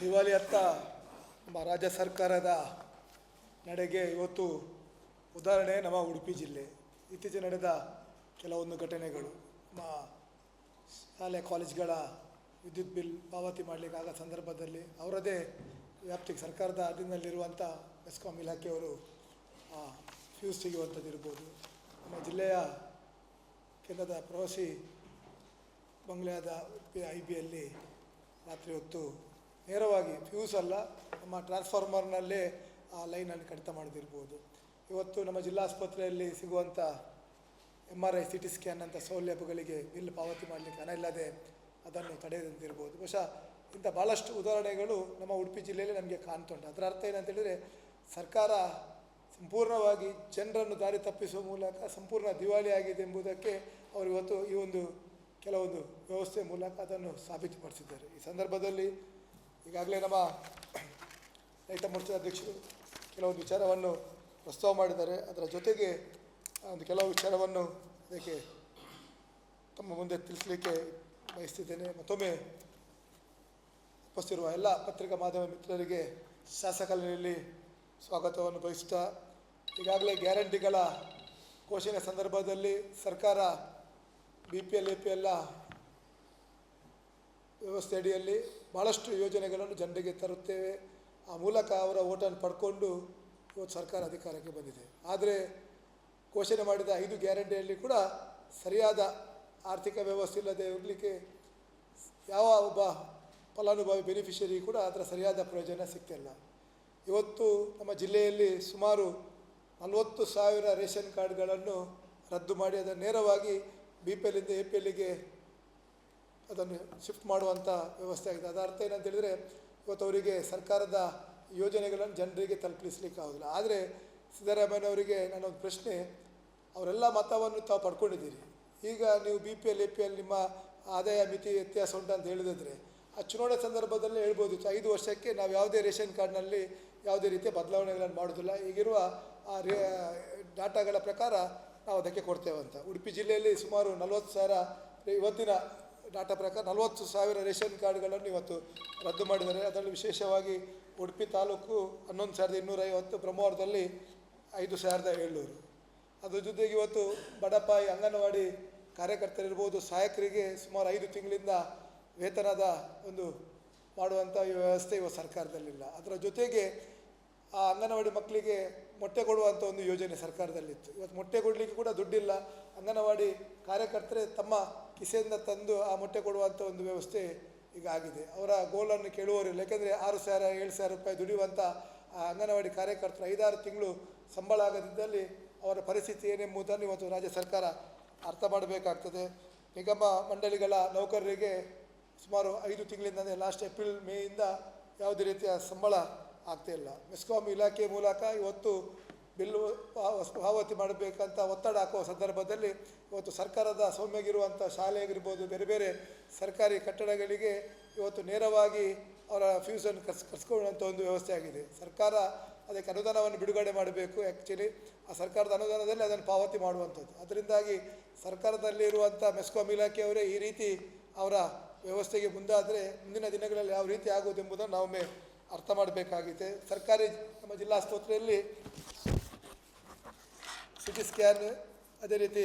ದಿವಾಳಿ ಅತ್ತ ನಮ್ಮ ರಾಜ್ಯ ಸರ್ಕಾರದ ನಡೆಗೆ ಇವತ್ತು ಉದಾಹರಣೆ ನಮ್ಮ ಉಡುಪಿ ಜಿಲ್ಲೆ. ಇತ್ತೀಚೆಗೆ ನಡೆದ ಕೆಲವೊಂದು ಘಟನೆಗಳು, ನಮ್ಮ ಶಾಲೆ ಕಾಲೇಜ್ಗಳ ವಿದ್ಯುತ್ ಬಿಲ್ ಪಾವತಿ ಮಾಡಲಿಕ್ಕಾಗ ಸಂದರ್ಭದಲ್ಲಿ ಅವರದೇ ವ್ಯಾಪ್ತಿಗೆ ಸರ್ಕಾರದ ಅಧೀನದಲ್ಲಿರುವಂಥ ಮೆಸ್ಕಾಂ ಇಲಾಖೆಯವರು ಫ್ಯೂಸ್ ತೆಗೆಯುವಂಥದ್ದಿರ್ಬೋದು. ನಮ್ಮ ಜಿಲ್ಲೆಯ ಕೇಂದ್ರದ ಪ್ರವಾಸಿ ಬಂಗ್ಲೆಯಾದ IBಯಲ್ಲಿ ರಾತ್ರಿ ಹೊತ್ತು ನೇರವಾಗಿ ಫ್ಯೂಸ್ ಅಲ್ಲ, ನಮ್ಮ ಟ್ರಾನ್ಸ್ಫಾರ್ಮರ್ನಲ್ಲೇ ಆ ಲೈನನ್ನು ಕಡಿತ ಮಾಡೋದಿರ್ಬೋದು. ಇವತ್ತು ನಮ್ಮ ಜಿಲ್ಲಾ ಆಸ್ಪತ್ರೆಯಲ್ಲಿ ಸಿಗುವಂಥ MRI CT ಸ್ಕ್ಯಾನ್ ಅಂಥ ಸೌಲಭ್ಯಗಳಿಗೆ ಬಿಲ್ ಪಾವತಿ ಮಾಡಲಿಕ್ಕೆ ಹಣ ಇಲ್ಲದೆ ಅದನ್ನು ತಡೆದಂತಿರ್ಬೋದು. ಬಹುಶಃ ಇಂಥ ಭಾಳಷ್ಟು ಉದಾಹರಣೆಗಳು ನಮ್ಮ ಉಡುಪಿ ಜಿಲ್ಲೆಯಲ್ಲಿ ನಮಗೆ ಕಾಣ್ತುಂಟು. ಅದರ ಅರ್ಥ ಏನಂತೇಳಿದರೆ, ಸರ್ಕಾರ ಸಂಪೂರ್ಣವಾಗಿ ಜನರನ್ನು ದಾರಿ ತಪ್ಪಿಸುವ ಮೂಲಕ ಸಂಪೂರ್ಣ ದಿವಾಳಿ ಆಗಿದೆ ಎಂಬುದಕ್ಕೆ ಅವರು ಇವತ್ತು ಈ ಒಂದು ಕೆಲವೊಂದು ವ್ಯವಸ್ಥೆ ಮೂಲಕ ಅದನ್ನು ಸಾಬೀತುಪಡಿಸಿದ್ದಾರೆ. ಈ ಸಂದರ್ಭದಲ್ಲಿ ಈಗಾಗಲೇ ನಮ್ಮ ರೈತ ಮೋರ್ಚಾ ಅಧ್ಯಕ್ಷರು ಕೆಲವೊಂದು ವಿಚಾರವನ್ನು ಪ್ರಸ್ತಾವ ಮಾಡಿದ್ದಾರೆ. ಅದರ ಜೊತೆಗೆ ಒಂದು ಕೆಲವು ವಿಚಾರವನ್ನು ಅದಕ್ಕೆ ತಮ್ಮ ಮುಂದೆ ತಿಳಿಸಲಿಕ್ಕೆ ಬಯಸ್ತಿದ್ದೇನೆ. ಮತ್ತೊಮ್ಮೆ ಉಪಸ್ಥಿರುವ ಎಲ್ಲ ಪತ್ರಿಕಾ ಮಾಧ್ಯಮ ಮಿತ್ರರಿಗೆ ಶಾಸಕರಲ್ಲಿ ಸ್ವಾಗತವನ್ನು ಬಯಸುತ್ತಾ, ಈಗಾಗಲೇ ಗ್ಯಾರಂಟಿಗಳ ಘೋಷಣೆ ಸಂದರ್ಭದಲ್ಲಿ ಸರ್ಕಾರ BPL APL ವ್ಯವಸ್ಥೆ ಅಡಿಯಲ್ಲಿ ಭಾಳಷ್ಟು ಯೋಜನೆಗಳನ್ನು ಜನರಿಗೆ ತರುತ್ತೇವೆ, ಆ ಮೂಲಕ ಅವರ ಓಟನ್ನು ಪಡ್ಕೊಂಡು ಇವತ್ತು ಸರ್ಕಾರ ಅಧಿಕಾರಕ್ಕೆ ಬಂದಿದೆ. ಆದರೆ ಘೋಷಣೆ ಮಾಡಿದ 5 ಗ್ಯಾರಂಟಿಯಲ್ಲಿ ಕೂಡ ಸರಿಯಾದ ಆರ್ಥಿಕ ವ್ಯವಸ್ಥೆ ಇಲ್ಲದೆ ಇರಲಿಕ್ಕೆ ಯಾವ ಒಬ್ಬ ಫಲಾನುಭವಿ ಬೆನಿಫಿಷರಿ ಕೂಡ ಅದರ ಸರಿಯಾದ ಪ್ರಯೋಜನ ಸಿಗ್ತಿಲ್ಲ. ಇವತ್ತು ನಮ್ಮ ಜಿಲ್ಲೆಯಲ್ಲಿ ಸುಮಾರು 40,000 ರೇಷನ್ ಕಾರ್ಡ್ಗಳನ್ನು ರದ್ದು ಮಾಡಿ ಅದನ್ನು ನೇರವಾಗಿ BPLಯಿಂದ APLಗೆ ಅದನ್ನು ಶಿಫ್ಟ್ ಮಾಡುವಂಥ ವ್ಯವಸ್ಥೆ ಆಗಿದೆ. ಅದರ ಅರ್ಥ ಏನಂತೇಳಿದರೆ, ಇವತ್ತು ಅವರಿಗೆ ಸರ್ಕಾರದ ಯೋಜನೆಗಳನ್ನು ಜನರಿಗೆ ತಲುಪಿಸಲಿಕ್ಕೆ ಆಗೋದಿಲ್ಲ. ಆದರೆ ಸಿದ್ದರಾಮಯ್ಯನವರಿಗೆ ನನ್ನೊಂದು ಪ್ರಶ್ನೆ, ಅವರೆಲ್ಲ ಮತವನ್ನು ತಾವು ಪಡ್ಕೊಂಡಿದ್ದೀರಿ, ಈಗ ನೀವು BPL APL ನಿಮ್ಮ ಆದಾಯ ಮಿತಿ ವ್ಯತ್ಯಾಸ ಉಂಟು ಅಂತ ಹೇಳಿದ್ರೆ ಆ ಚುನಾವಣೆ ಸಂದರ್ಭದಲ್ಲೇ ಹೇಳ್ಬೋದಿತ್ತು, 5 ವರ್ಷಕ್ಕೆ ನಾವು ಯಾವುದೇ ರೇಷನ್ ಕಾರ್ಡ್ನಲ್ಲಿ ಯಾವುದೇ ರೀತಿಯ ಬದಲಾವಣೆಗಳನ್ನು ಮಾಡೋದಿಲ್ಲ, ಈಗಿರುವ ಆ ಡಾಟಾಗಳ ಪ್ರಕಾರ ನಾವು ಅದಕ್ಕೆ ಕೊಡ್ತೇವೆ ಅಂತ. ಉಡುಪಿ ಜಿಲ್ಲೆಯಲ್ಲಿ ಸುಮಾರು 40,000 ಇವತ್ತಿನ ಡಾಟಾ ಪ್ರಕಾರ 40,000 ರೇಷನ್ ಕಾರ್ಡ್ಗಳನ್ನು ಇವತ್ತು ರದ್ದು ಮಾಡಿದ್ದಾರೆ. ಅದರಲ್ಲಿ ವಿಶೇಷವಾಗಿ ಉಡುಪಿ ತಾಲೂಕು 11,250, ಬ್ರಹ್ಮಾವರದಲ್ಲಿ 5,700. ಅದ್ರ ಜೊತೆಗೆ ಇವತ್ತು ಬಡಪಾಯಿ ಅಂಗನವಾಡಿ ಕಾರ್ಯಕರ್ತರಿರ್ಬೋದು, ಸಹಾಯಕರಿಗೆ ಸುಮಾರು 5 ತಿಂಗಳಿಂದ ವೇತನದ ಒಂದು ಮಾಡುವಂಥ ವ್ಯವಸ್ಥೆ ಇವತ್ತು ಸರ್ಕಾರದಲ್ಲಿಲ್ಲ. ಅದರ ಜೊತೆಗೆ ಆ ಅಂಗನವಾಡಿ ಮಕ್ಕಳಿಗೆ ಮೊಟ್ಟೆ ಕೊಡುವಂಥ ಒಂದು ಯೋಜನೆ ಸರ್ಕಾರದಲ್ಲಿತ್ತು. ಇವತ್ತು ಮೊಟ್ಟೆ ಕೊಡಲಿಕ್ಕೆ ಕೂಡ ದುಡ್ಡಿಲ್ಲ. ಅಂಗನವಾಡಿ ಕಾರ್ಯಕರ್ತರೇ ತಮ್ಮ ಕಿಸೆಯಿಂದ ತಂದು ಆ ಮೊಟ್ಟೆ ಕೊಡುವಂಥ ಒಂದು ವ್ಯವಸ್ಥೆ ಈಗ ಆಗಿದೆ. ಅವರ ಗೋಲನ್ನು ಕೇಳುವವರಿಲ್ಲ. ಯಾಕೆಂದರೆ 6,000 7,000 ರೂಪಾಯಿ ದುಡಿಯುವಂಥ ಆ ಅಂಗನವಾಡಿ ಕಾರ್ಯಕರ್ತರು 5-6 ತಿಂಗಳು ಸಂಬಳ ಆಗದಿದ್ದಲ್ಲಿ ಅವರ ಪರಿಸ್ಥಿತಿ ಏನೆಂಬುದನ್ನು ಇವತ್ತು ರಾಜ್ಯ ಸರ್ಕಾರ ಅರ್ಥ ಮಾಡಬೇಕಾಗ್ತದೆ. ನಿಗಮ ಮಂಡಳಿಗಳ ನೌಕರರಿಗೆ ಸುಮಾರು 5 ತಿಂಗಳಿಂದ, ಅಂದರೆ ಲಾಸ್ಟ್ ಏಪ್ರಿಲ್ ಮೇಯಿಂದ ಯಾವುದೇ ರೀತಿಯ ಸಂಬಳ ಆಗ್ತಾಯಿಲ್ಲ. ಮೆಸ್ಕಾಂ ಇಲಾಖೆ ಮೂಲಕ ಇವತ್ತು ಬಿಲ್ಲು ಪಾವತಿ ಮಾಡಬೇಕಂತ ಒತ್ತಡ ಹಾಕುವ ಸಂದರ್ಭದಲ್ಲಿ ಇವತ್ತು ಸರ್ಕಾರದ ಸೌಮ್ಯಗಿರುವಂಥ ಶಾಲೆ ಆಗಿರ್ಬೋದು, ಬೇರೆ ಬೇರೆ ಸರ್ಕಾರಿ ಕಟ್ಟಡಗಳಿಗೆ ಇವತ್ತು ನೇರವಾಗಿ ಅವರ ಫ್ಯೂಸನ್ನು ಕರ್ಸ್ಕೊಳ್ಳುವಂಥ ಒಂದು ವ್ಯವಸ್ಥೆ ಆಗಿದೆ. ಸರ್ಕಾರ ಅದಕ್ಕೆ ಅನುದಾನವನ್ನು ಬಿಡುಗಡೆ ಮಾಡಬೇಕು. ಆ್ಯಕ್ಚುಲಿ ಆ ಸರ್ಕಾರದ ಅನುದಾನದಲ್ಲಿ ಅದನ್ನು ಪಾವತಿ ಮಾಡುವಂಥದ್ದು. ಅದರಿಂದಾಗಿ ಸರ್ಕಾರದಲ್ಲಿರುವಂಥ ಮೆಸ್ಕಾಂ ಇಲಾಖೆಯವರೇ ಈ ರೀತಿ ಅವರ ವ್ಯವಸ್ಥೆಗೆ ಮುಂದಾದರೆ ಮುಂದಿನ ದಿನಗಳಲ್ಲಿ ಯಾವ ರೀತಿ ಆಗುವುದೆಂಬುದನ್ನು ನಾವೊಮ್ಮೆ ಅರ್ಥ ಮಾಡಬೇಕಾಗಿದೆ. ಸರ್ಕಾರಿ ನಮ್ಮ ಜಿಲ್ಲಾ ಆಸ್ಪತ್ರೆಯಲ್ಲಿ CT ಸ್ಕ್ಯಾನ್, ಅದೇ ರೀತಿ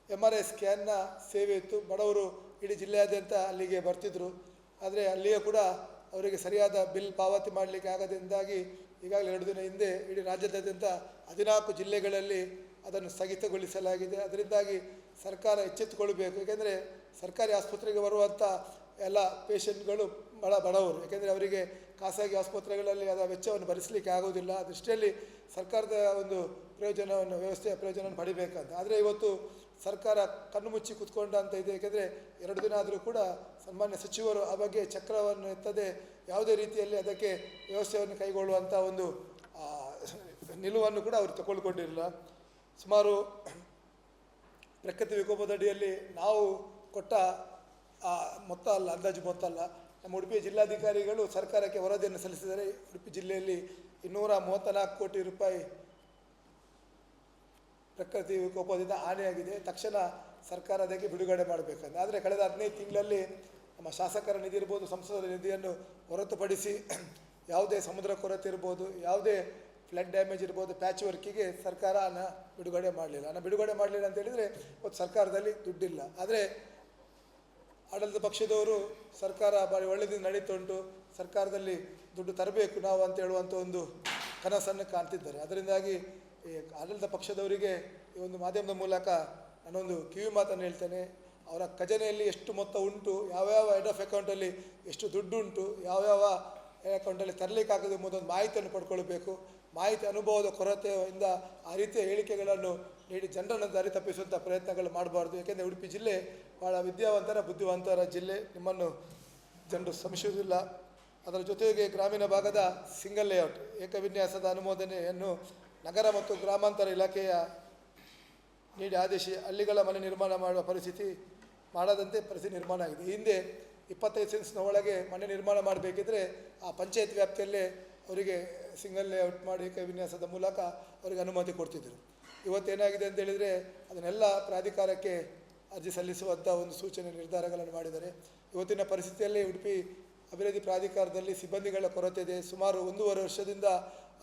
MRI ಸ್ಕ್ಯಾನ್ನ ಸೇವೆ ಇತ್ತು. ಬಡವರು ಇಡೀ ಜಿಲ್ಲೆಯಾದ್ಯಂತ ಅಲ್ಲಿಗೆ ಬರ್ತಿದ್ದರು. ಆದರೆ ಅಲ್ಲಿಯೂ ಕೂಡ ಅವರಿಗೆ ಸರಿಯಾದ ಬಿಲ್ ಪಾವತಿ ಮಾಡಲಿಕ್ಕೆ ಆಗದಿಂದಾಗಿ ಈಗಾಗಲೇ 2 ದಿನ ಹಿಂದೆ ಇಡೀ ರಾಜ್ಯದಾದ್ಯಂತ 14 ಜಿಲ್ಲೆಗಳಲ್ಲಿ ಅದನ್ನು ಸ್ಥಗಿತಗೊಳಿಸಲಾಗಿದೆ. ಅದರಿಂದಾಗಿ ಸರ್ಕಾರ ಎಚ್ಚೆತ್ತುಕೊಳ್ಬೇಕು. ಏಕೆಂದರೆ ಸರ್ಕಾರಿ ಆಸ್ಪತ್ರೆಗೆ ಬರುವಂಥ ಎಲ್ಲ ಪೇಷಂಟ್ಗಳು ಭಾಳ ಬಡವರು. ಏಕೆಂದರೆ ಅವರಿಗೆ ಖಾಸಗಿ ಆಸ್ಪತ್ರೆಗಳಲ್ಲಿ ಅದರ ವೆಚ್ಚವನ್ನು ಭರಿಸಲಿಕ್ಕೆ ಆಗೋದಿಲ್ಲ. ಆ ದೃಷ್ಟಿಯಲ್ಲಿ ಸರ್ಕಾರದ ಒಂದು ಪ್ರಯೋಜನವನ್ನು, ವ್ಯವಸ್ಥೆಯ ಪ್ರಯೋಜನವನ್ನು ಪಡಿಬೇಕಂತ. ಆದರೆ ಇವತ್ತು ಸರ್ಕಾರ ಕಣ್ಣು ಮುಚ್ಚಿ ಕೂತ್ಕೊಂಡಂತ ಇದೆ. ಏಕೆಂದರೆ 2 ದಿನ ಆದರೂ ಕೂಡ ಸನ್ಮಾನ್ಯ ಸಚಿವರು ಆ ಬಗ್ಗೆ ಚಕ್ರವನ್ನು ಎತ್ತದೆ ಯಾವುದೇ ರೀತಿಯಲ್ಲಿ ಅದಕ್ಕೆ ವ್ಯವಸ್ಥೆಯನ್ನು ಕೈಗೊಳ್ಳುವಂಥ ಒಂದು ನಿಲುವನ್ನು ಕೂಡ ಅವರು ತಗೊಳ್ಕೊಂಡಿರಲಿಲ್ಲ. ಸುಮಾರು ಪ್ರಕೃತಿ ವಿಕೋಪದಡಿಯಲ್ಲಿ ನಾವು ಕೊಟ್ಟ ಮೊತ್ತ ಅಲ್ಲ, ಅಂದಾಜು ಮೊತ್ತ ಅಲ್ಲ. ನಮ್ಮ ಉಡುಪಿ ಜಿಲ್ಲಾಧಿಕಾರಿಗಳು ಸರ್ಕಾರಕ್ಕೆ ವರದಿಯನ್ನು ಸಲ್ಲಿಸಿದರೆ ಉಡುಪಿ ಜಿಲ್ಲೆಯಲ್ಲಿ 234 ಕೋಟಿ ರೂಪಾಯಿ ಪ್ರಕೃತಿ ವಿಕೋಪದಿಂದ ಹಾನಿಯಾಗಿದೆ. ತಕ್ಷಣ ಸರ್ಕಾರ ಅದಕ್ಕೆ ಬಿಡುಗಡೆ ಮಾಡಬೇಕಂತ. ಆದರೆ ಕಳೆದ 15 ತಿಂಗಳಲ್ಲಿ ನಮ್ಮ ಶಾಸಕರ ನಿಧಿ ಇರ್ಬೋದು, ಸಂಸದರ ನಿಧಿಯನ್ನು ಹೊರತುಪಡಿಸಿ ಯಾವುದೇ ಸಮುದ್ರ ಕೊರತೆ ಇರ್ಬೋದು, ಯಾವುದೇ ಫ್ಲಡ್ ಡ್ಯಾಮೇಜ್ ಇರ್ಬೋದು, ಪ್ಯಾಚ್ ವರ್ಕಿಗೆ ಸರ್ಕಾರ ಹಣ ಬಿಡುಗಡೆ ಮಾಡಲಿಲ್ಲ. ಹಣ ಬಿಡುಗಡೆ ಮಾಡಲಿಲ್ಲ ಅಂತ ಹೇಳಿದರೆ ಇವತ್ತು ಸರ್ಕಾರದಲ್ಲಿ ದುಡ್ಡಿಲ್ಲ. ಆದರೆ ಆಡಳಿತ ಪಕ್ಷದವರು ಸರ್ಕಾರ ಭಾರಿ ಒಳ್ಳೆಯದಿಂದ ನಡೀತುಂಟು, ಸರ್ಕಾರದಲ್ಲಿ ದುಡ್ಡು ತರಬೇಕು ನಾವು ಅಂತ ಹೇಳುವಂಥ ಒಂದು ಕನಸನ್ನು ಕಾಣ್ತಿದ್ದಾರೆ. ಅದರಿಂದಾಗಿ ಈ ಆಡಳಿತ ಪಕ್ಷದವರಿಗೆ ಈ ಒಂದು ಮಾಧ್ಯಮದ ಮೂಲಕ ನಾನೊಂದು ಕಿವಿ ಮಾತನ್ನು ಹೇಳ್ತೇನೆ. ಅವರ ಖಜಾನೆಯಲ್ಲಿ ಎಷ್ಟು ಮೊತ್ತ ಉಂಟು, ಯಾವ್ಯಾವ ಹೆಡ್ ಆಫ್ ಅಕೌಂಟಲ್ಲಿ ಎಷ್ಟು ದುಡ್ಡು ಉಂಟು, ಯಾವ್ಯಾವ ಅಕೌಂಟಲ್ಲಿ ತರಲಿಕ್ಕಾಗದು ಎಂಬುದೊಂದು ಮಾಹಿತಿಯನ್ನು ಪಡ್ಕೊಳ್ಬೇಕು. ಮಾಹಿತಿ ಅನುಭವದ ಕೊರತೆಯಿಂದ ಆ ರೀತಿಯ ಹೇಳಿಕೆಗಳನ್ನು ನೀಡಿ ಜನರನ್ನು ದಾರಿ ತಪ್ಪಿಸುವಂಥ ಪ್ರಯತ್ನಗಳು ಮಾಡಬಾರ್ದು. ಏಕೆಂದರೆ ಉಡುಪಿ ಜಿಲ್ಲೆ ಭಾಳ ವಿದ್ಯಾವಂತರ ಬುದ್ಧಿವಂತರ ಜಿಲ್ಲೆ, ನಿಮ್ಮನ್ನು ಜನರು ಶ್ರಮಿಸುವುದಿಲ್ಲ. ಅದರ ಜೊತೆಗೆ ಗ್ರಾಮೀಣ ಭಾಗದ ಸಿಂಗಲ್ ಲೇಔಟ್ ಏಕವಿನ್ಯಾಸದ ಅನುಮೋದನೆಯನ್ನು ನಗರ ಮತ್ತು ಗ್ರಾಮಾಂತರ ಇಲಾಖೆಯ ನೀಡಿ ಆದೇಶಿ ಹಳ್ಳಿಗಳ ಮನೆ ನಿರ್ಮಾಣ ಮಾಡುವ ಪರಿಸ್ಥಿತಿ ಮಾಡದಂತೆ ಪರಿಸ್ಥಿತಿ ನಿರ್ಮಾಣ ಆಗಿದೆ. ಹಿಂದೆ 25 ಸೆನ್ಸ್ನ ಒಳಗೆ ಮನೆ ನಿರ್ಮಾಣ ಮಾಡಬೇಕಿದ್ರೆ ಆ ಪಂಚಾಯತ್ ವ್ಯಾಪ್ತಿಯಲ್ಲೇ ಅವರಿಗೆ ಸಿಂಗಲ್ ಲೇಔಟ್ ಮಾಡಿ ವಿನ್ಯಾಸದ ಮೂಲಕ ಅವರಿಗೆ ಅನುಮತಿ ಕೊಡ್ತಿದ್ದರು. ಇವತ್ತೇನಾಗಿದೆ ಅಂತ ಹೇಳಿದರೆ ಅದನ್ನೆಲ್ಲ ಪ್ರಾಧಿಕಾರಕ್ಕೆ ಅರ್ಜಿ ಸಲ್ಲಿಸುವಂಥ ಒಂದು ಸೂಚನೆ ನಿರ್ಧಾರಗಳನ್ನು ಮಾಡಿದ್ದಾರೆ. ಇವತ್ತಿನ ಪರಿಸ್ಥಿತಿಯಲ್ಲಿ ಉಡುಪಿ ಅಭಿವೃದ್ಧಿ ಪ್ರಾಧಿಕಾರದಲ್ಲಿ ಸಿಬ್ಬಂದಿಗಳ ಕೊರತೆ ಇದೆ. ಸುಮಾರು 1.5 ವರ್ಷದಿಂದ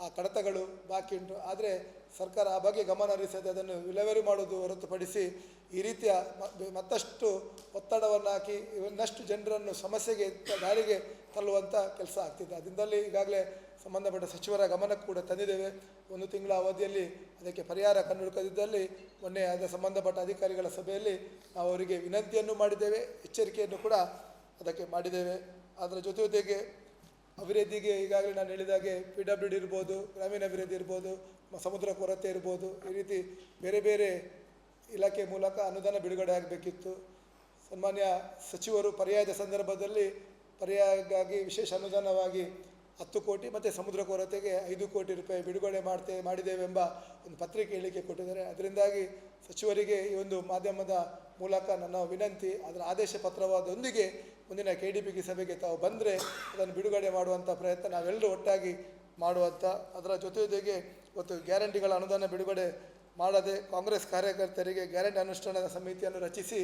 ಆ ಕಡತಗಳು ಬಾಕಿ ಉಂಟು. ಆದರೆ ಸರ್ಕಾರ ಆ ಬಗ್ಗೆ ಗಮನ ಹರಿಸದೆ ಅದನ್ನು ವಿಲೇವಾರಿ ಮಾಡೋದು ಹೊರತುಪಡಿಸಿ ಈ ರೀತಿಯ ಮತ್ತಷ್ಟು ಒತ್ತಡವನ್ನು ಹಾಕಿ ಇನ್ನಷ್ಟು ಜನರನ್ನು ಸಮಸ್ಯೆಗೆ ದಾರಿಗೆ ತಳ್ಳುವಂಥ ಕೆಲಸ ಆಗ್ತಿದೆ. ಅದರಿಂದಲೇ ಈಗಾಗಲೇ ಸಂಬಂಧಪಟ್ಟ ಸಚಿವರ ಗಮನಕ್ಕೆ ಕೂಡ ತಂದಿದ್ದೇವೆ. 1 ತಿಂಗಳ ಅವಧಿಯಲ್ಲಿ ಅದಕ್ಕೆ ಪರಿಹಾರ ಕಂಡುಹುಡುಕದಿದ್ದಲ್ಲಿ ಮೊನ್ನೆ ಅದರ ಸಂಬಂಧಪಟ್ಟ ಅಧಿಕಾರಿಗಳ ಸಭೆಯಲ್ಲಿ ನಾವು ಅವರಿಗೆ ವಿನಂತಿಯನ್ನು ಮಾಡಿದ್ದೇವೆ, ಎಚ್ಚರಿಕೆಯನ್ನು ಕೂಡ ಅದಕ್ಕೆ ಮಾಡಿದ್ದೇವೆ. ಅದರ ಜೊತೆಗೆ ಅಭಿವೃದ್ಧಿಗೆ ಈಗಾಗಲೇ ನಾನು ಹೇಳಿದಾಗೆ PWD ಇರ್ಬೋದು, ಗ್ರಾಮೀಣ ಅಭಿವೃದ್ಧಿ ಇರ್ಬೋದು, ಸಮುದ್ರ ಕೊರತೆ ಇರ್ಬೋದು, ಈ ರೀತಿ ಬೇರೆ ಬೇರೆ ಇಲಾಖೆ ಮೂಲಕ ಅನುದಾನ ಬಿಡುಗಡೆ ಆಗಬೇಕಿತ್ತು. ಸನ್ಮಾನ್ಯ ಸಚಿವರು ಪರ್ಯಾಯದ ಸಂದರ್ಭದಲ್ಲಿ ಪರ್ಯಾಯಕ್ಕಾಗಿ ವಿಶೇಷ ಅನುದಾನವಾಗಿ 10 ಕೋಟಿ ಮತ್ತು ಸಮುದ್ರ ಕೊರತೆಗೆ 5 ಕೋಟಿ ರೂಪಾಯಿ ಬಿಡುಗಡೆ ಮಾಡಿದ್ದೇವೆ ಎಂಬ ಒಂದು ಪತ್ರಿಕೆ ಹೇಳಿಕೆ ಕೊಟ್ಟಿದ್ದಾರೆ. ಅದರಿಂದಾಗಿ ಸಚಿವರಿಗೆ ಈ ಒಂದು ಮಾಧ್ಯಮದ ಮೂಲಕ ನನ್ನ ವಿನಂತಿ, ಅದರ ಆದೇಶ ಪತ್ರವಾದೊಂದಿಗೆ ಮುಂದಿನ KDPG ಸಭೆಗೆ ತಾವು ಬಂದರೆ ಅದನ್ನು ಬಿಡುಗಡೆ ಮಾಡುವಂಥ ಪ್ರಯತ್ನ ನಾವೆಲ್ಲರೂ ಒಟ್ಟಾಗಿ ಮಾಡುವಂಥ. ಅದರ ಜೊತೆಗೆ ಇವತ್ತು ಗ್ಯಾರಂಟಿಗಳ ಅನುದಾನ ಬಿಡುಗಡೆ ಮಾಡದೆ ಕಾಂಗ್ರೆಸ್ ಕಾರ್ಯಕರ್ತರಿಗೆ ಗ್ಯಾರಂಟಿ ಅನುಷ್ಠಾನದ ಸಮಿತಿಯನ್ನು ರಚಿಸಿ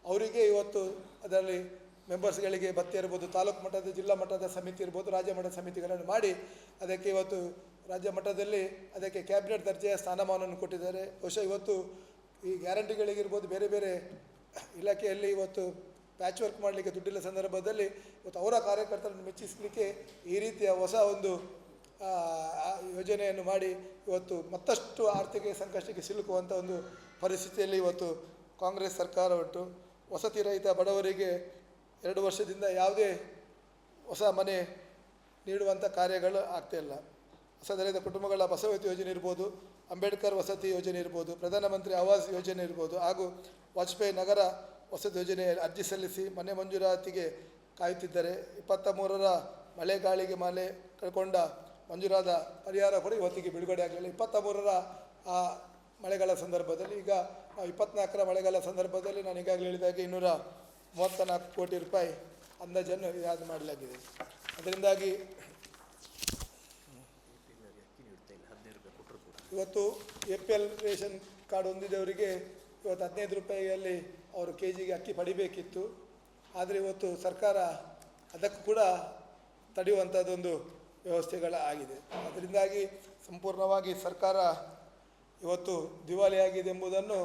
ಅವರಿಗೆ ಇವತ್ತು ಅದರಲ್ಲಿ ಮೆಂಬರ್ಸ್ಗಳಿಗೆ ಭತ್ಯೆ ಇರ್ಬೋದು, ತಾಲೂಕು ಮಟ್ಟದ ಜಿಲ್ಲಾ ಮಟ್ಟದ ಸಮಿತಿ ಇರ್ಬೋದು, ರಾಜ್ಯ ಮಟ್ಟದ ಸಮಿತಿಗಳನ್ನು ಮಾಡಿ ಅದಕ್ಕೆ ಇವತ್ತು ರಾಜ್ಯ ಮಟ್ಟದಲ್ಲಿ ಅದಕ್ಕೆ ಕ್ಯಾಬಿನೆಟ್ ದರ್ಜೆಯ ಸ್ಥಾನಮಾನವನ್ನು ಕೊಟ್ಟಿದ್ದಾರೆ. ಬಹುಶಃ ಇವತ್ತು ಈ ಗ್ಯಾರಂಟಿಗಳಿಗಿರ್ಬೋದು ಬೇರೆ ಬೇರೆ ಇಲಾಖೆಯಲ್ಲಿ ಇವತ್ತು ಪ್ಯಾಚ್ ವರ್ಕ್ ಮಾಡಲಿಕ್ಕೆ ದುಡ್ಡಿಲ್ಲ ಸಂದರ್ಭದಲ್ಲಿ ಇವತ್ತು ಅವರ ಕಾರ್ಯಕರ್ತರನ್ನು ಮೆಚ್ಚಿಸಲಿಕ್ಕೆ ಈ ರೀತಿಯ ಹೊಸ ಒಂದು ಯೋಜನೆಯನ್ನು ಮಾಡಿ ಇವತ್ತು ಮತ್ತಷ್ಟು ಆರ್ಥಿಕ ಸಂಕಷ್ಟಕ್ಕೆ ಸಿಲುಕುವಂಥ ಒಂದು ಪರಿಸ್ಥಿತಿಯಲ್ಲಿ ಇವತ್ತು ಕಾಂಗ್ರೆಸ್ ಸರ್ಕಾರ ಉಂಟು. ವಸತಿ ರಹಿತ ಬಡವರಿಗೆ 2 ವರ್ಷದಿಂದ ಯಾವುದೇ ಹೊಸ ಮನೆ ನೀಡುವಂಥ ಕಾರ್ಯಗಳು ಆಗ್ತಾಯಿಲ್ಲ. ಹೊಸದರಿದ ಕುಟುಂಬಗಳ ಬಸವತಿ ಯೋಜನೆ ಇರ್ಬೋದು, ಅಂಬೇಡ್ಕರ್ ವಸತಿ ಯೋಜನೆ ಇರ್ಬೋದು, ಪ್ರಧಾನಮಂತ್ರಿ ಆವಾಸ್ ಯೋಜನೆ ಇರ್ಬೋದು, ಹಾಗೂ ವಾಜಪೇಯಿ ನಗರ ವಸತಿ ಯೋಜನೆಯಲ್ಲಿ ಅರ್ಜಿ ಸಲ್ಲಿಸಿ ಮನೆ ಮಂಜೂರಾತಿಗೆ ಕಾಯುತ್ತಿದ್ದಾರೆ. 23ರ ಮಳೆಗಾಳಿಗೆ ಮನೆ ಕಳ್ಕೊಂಡ ಮಂಜೂರಾದ ಪರಿಹಾರ ಕೂಡ ಇವತ್ತಿಗೆ ಬಿಡುಗಡೆ ಆಗಲಿಲ್ಲ. 23ರ ಆ ಮಳೆಗಾಲ ಸಂದರ್ಭದಲ್ಲಿ, ಈಗ 24ರ ಮಳೆಗಾಲ ಸಂದರ್ಭದಲ್ಲಿ ನಾನು ಈಗಾಗಲೇ ಹೇಳಿದಾಗೆ 234 ಕೋಟಿ ರೂಪಾಯಿ ಅಂದಾಜನ್ನು ಯಾವುದು ಮಾಡಲಾಗಿದೆ. ಅದರಿಂದಾಗಿ ಇವತ್ತು APL ರೇಷನ್ ಕಾರ್ಡ್ ಹೊಂದಿದವರಿಗೆ ಇವತ್ತು 15 ರೂಪಾಯಿಯಲ್ಲಿ ಅವರು KGಗೆ ಅಕ್ಕಿ ಪಡಿಬೇಕಿತ್ತು. ಆದರೆ ಇವತ್ತು ಸರ್ಕಾರ ಅದಕ್ಕೂ ಕೂಡ ತಡೆಯುವಂಥದ್ದೊಂದು ವ್ಯವಸ್ಥೆಗಳ ಆಗಿದೆ. ಅದರಿಂದಾಗಿ ಸಂಪೂರ್ಣವಾಗಿ ಸರ್ಕಾರ ಇವತ್ತು ದಿವಾಳಿಯಾಗಿದೆ ಎಂಬುದನ್ನು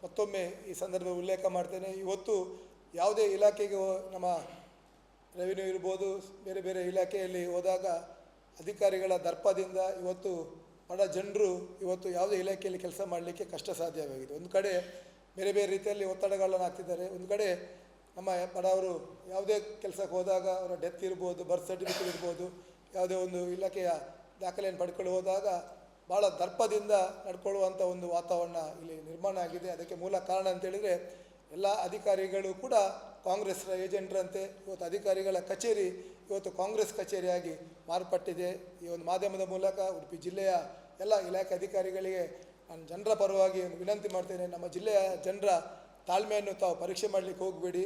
ಮತ್ತೊಮ್ಮೆ ಈ ಸಂದರ್ಭ ಉಲ್ಲೇಖ ಮಾಡ್ತೇನೆ. ಇವತ್ತು ಯಾವುದೇ ಇಲಾಖೆಗೆ ನಮ್ಮ ರೆವಿನ್ಯೂ ಇರ್ಬೋದು, ಬೇರೆ ಬೇರೆ ಇಲಾಖೆಯಲ್ಲಿ ಹೋದಾಗ ಅಧಿಕಾರಿಗಳ ದರ್ಪದಿಂದ ಇವತ್ತು ಬಡ ಜನರು ಇವತ್ತು ಯಾವುದೇ ಇಲಾಖೆಯಲ್ಲಿ ಕೆಲಸ ಮಾಡಲಿಕ್ಕೆ ಕಷ್ಟ ಸಾಧ್ಯವಾಗಿದೆ. ಒಂದು ಕಡೆ ಬೇರೆ ಬೇರೆ ರೀತಿಯಲ್ಲಿ ಒತ್ತಡಗಳನ್ನು ಹಾಕ್ತಿದ್ದಾರೆ. ಒಂದು ಕಡೆ ನಮ್ಮ ಬಡವರು ಯಾವುದೇ ಕೆಲಸಕ್ಕೆ ಹೋದಾಗ ಅವರ ಡೆತ್ ಇರ್ಬೋದು, ಬರ್ತ್ ಸರ್ಟಿಫಿಕೇಟ್ ಇರ್ಬೋದು, ಯಾವುದೇ ಒಂದು ಇಲಾಖೆಯ ದಾಖಲೆಯನ್ನು ಪಡ್ಕೊಂಡು ಹೋದಾಗ ಭಾಳ ದರ್ಪದಿಂದ ನಡ್ಕೊಳ್ಳುವಂಥ ಒಂದು ವಾತಾವರಣ ಇಲ್ಲಿ ನಿರ್ಮಾಣ ಆಗಿದೆ. ಅದಕ್ಕೆ ಮೂಲ ಕಾರಣ ಅಂತೇಳಿದರೆ ಎಲ್ಲ ಅಧಿಕಾರಿಗಳು ಕೂಡ ಕಾಂಗ್ರೆಸ್ ಏಜೆಂಟ್ರಂತೆ. ಇವತ್ತು ಅಧಿಕಾರಿಗಳ ಕಚೇರಿ ಇವತ್ತು ಕಾಂಗ್ರೆಸ್ ಕಚೇರಿಯಾಗಿ ಮಾರ್ಪಟ್ಟಿದೆ. ಈ ಒಂದು ಮಾಧ್ಯಮದ ಮೂಲಕ ಉಡುಪಿ ಜಿಲ್ಲೆಯ ಎಲ್ಲ ಇಲಾಖೆ ಅಧಿಕಾರಿಗಳಿಗೆ ನಾನು ಜನರ ಪರವಾಗಿ ಒಂದು ವಿನಂತಿ ಮಾಡ್ತೇನೆ. ನಮ್ಮ ಜಿಲ್ಲೆಯ ಜನರ ತಾಳ್ಮೆಯನ್ನು ತಾವು ಪರೀಕ್ಷೆ ಮಾಡಲಿಕ್ಕೆ ಹೋಗಬೇಡಿ.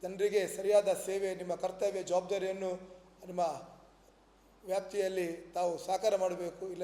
ಜನರಿಗೆ ಸರಿಯಾದ ಸೇವೆ, ನಿಮ್ಮ ಕರ್ತವ್ಯ ಜವಾಬ್ದಾರಿಯನ್ನು ನಿಮ್ಮ ವ್ಯಾಪ್ತಿಯಲ್ಲಿ ತಾವು ಸಾಕಾರ ಮಾಡಬೇಕು. ಇಲ್ಲ